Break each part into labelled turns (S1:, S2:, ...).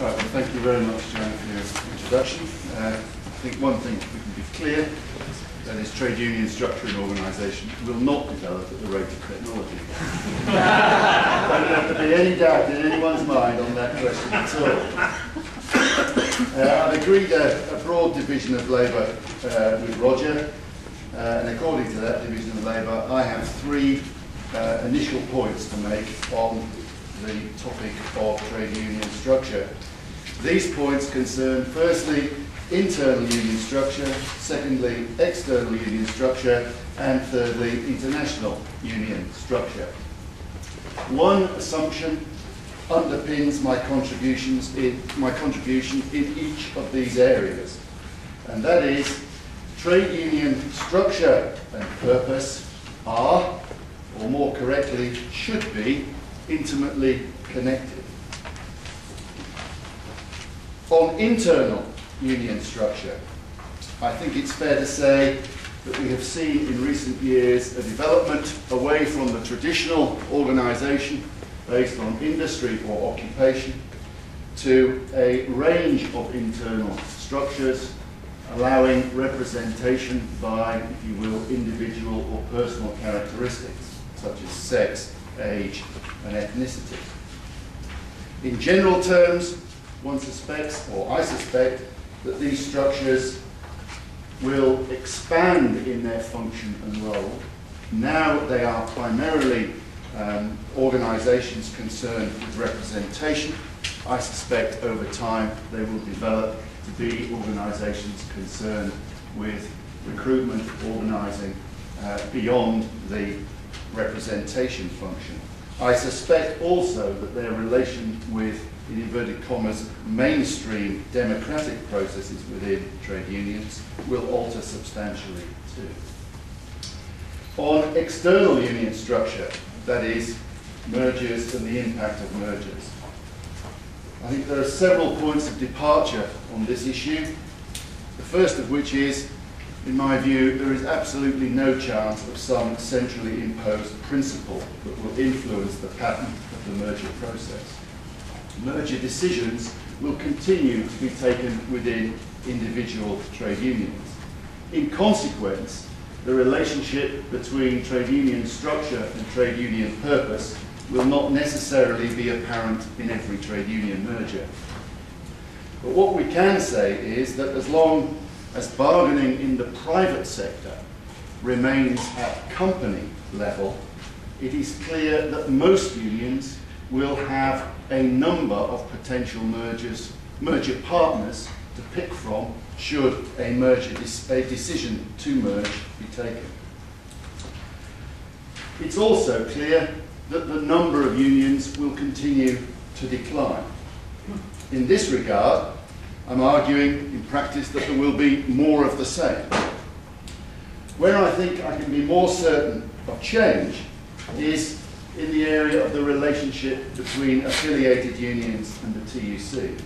S1: Right, well, thank you very much, Joanne, for your introduction. I think one thing we can be clear, that is trade union structure and organisation will not develop at the rate of technology. Don't have to be any doubt in anyone's mind on that question at all. I've agreed a broad division of labour with Roger, and according to that division of labour, I have three initial points to make on the topic of trade union structure. These points concern, firstly, internal union structure, secondly, external union structure, and thirdly, international union structure. One assumption underpins my contribution in each of these areas, and that is trade union structure and purpose are, or more correctly, should be, intimately connected. On internal union structure, I think it's fair to say that we have seen in recent years a development away from the traditional organisation based on industry or occupation to a range of internal structures allowing representation by, if you will, individual or personal characteristics such as sex, age and ethnicity. In general terms, one suspects, or I suspect, that these structures will expand in their function and role. Now they are primarily organisations concerned with representation. I suspect over time they will develop to be organisations concerned with recruitment, organising beyond the representation function. I suspect also that their relation with, in inverted commas, mainstream democratic processes within trade unions will alter substantially too. On external union structure, that is, mergers and the impact of mergers, I think there are several points of departure on this issue. The first of which is, in my view, there is absolutely no chance of some centrally imposed principle that will influence the pattern of the merger process. Merger decisions will continue to be taken within individual trade unions. In consequence, the relationship between trade union structure and trade union purpose will not necessarily be apparent in every trade union merger. But what we can say is that as long as bargaining in the private sector remains at company level, it is clear that most unions will have a number of potential merger partners to pick from should a decision to merge be taken. It's also clear that the number of unions will continue to decline. In this regard, I'm arguing in practice that there will be more of the same. Where I think I can be more certain of change is in the area of the relationship between affiliated unions and the TUC.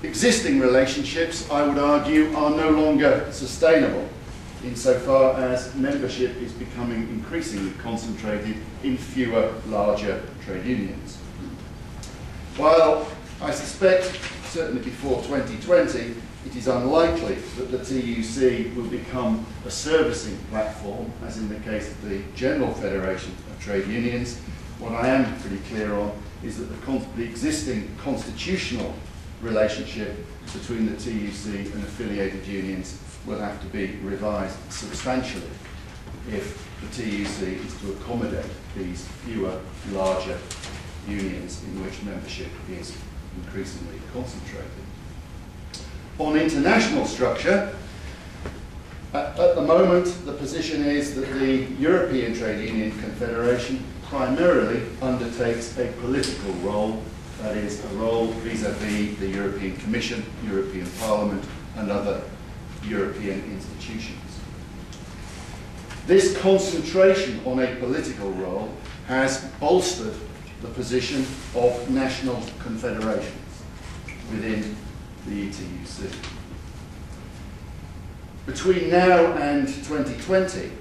S1: Existing relationships, I would argue, are no longer sustainable insofar as membership is becoming increasingly concentrated in fewer, larger trade unions. While I suspect, certainly before 2020, it is unlikely that the TUC will become a servicing platform, as in the case of the General Federation of Trade Unions. What I am pretty clear on is that the existing constitutional relationship between the TUC and affiliated unions will have to be revised substantially if the TUC is to accommodate these fewer, larger unions in which membership is increasingly concentrated. On international structure, at the moment the position is that the European Trade Union Confederation primarily undertakes a political role, that is, a role vis-à-vis the European Commission, European Parliament and other European institutions. This concentration on a political role has bolstered the position of national confederations within the ETUC. Between now and 2020,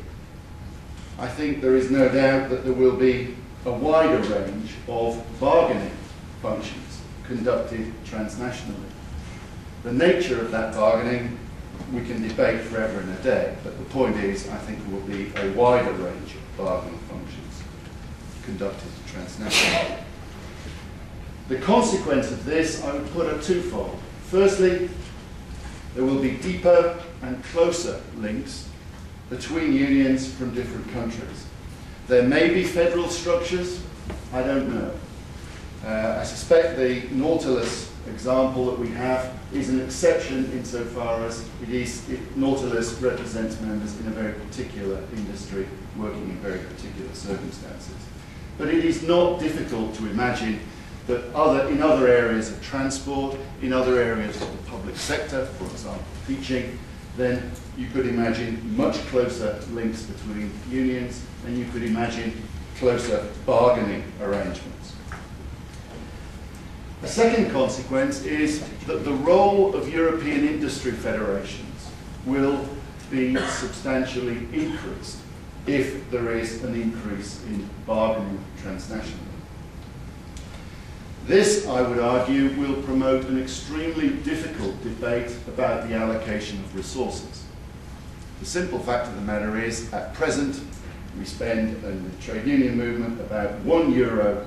S1: I think there is no doubt that there will be a wider range of bargaining functions conducted transnationally. The nature of that bargaining we can debate forever and a day, but the point is, I think there will be a wider range of bargaining functions conducted transnationally. The consequence of this, I would put, are twofold. Firstly, there will be deeper and closer links between unions from different countries. There may be federal structures, I don't know. I suspect the Nautilus example that we have is an exception insofar as Nautilus represents members in a very particular industry working in very particular circumstances. But it is not difficult to imagine that in other areas of transport, in other areas of the public sector, for example teaching, then you could imagine much closer links between unions, and you could imagine closer bargaining arrangements. A second consequence is that the role of European industry federations will be substantially increased if there is an increase in bargaining transnationally. This, I would argue, will promote an extremely difficult debate about the allocation of resources. The simple fact of the matter is, at present, we spend in the trade union movement about €1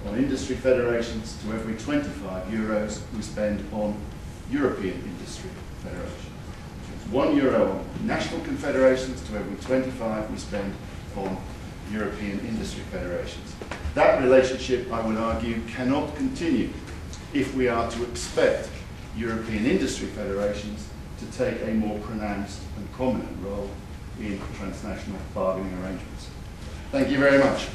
S1: on industry federations to every 25 euros we spend on European industry federations. It's €1 on national confederations to every 25 we spend on European industry federations. That relationship, I would argue, cannot continue if we are to expect European industry federations to take a more pronounced and prominent role in transnational bargaining arrangements. Thank you very much.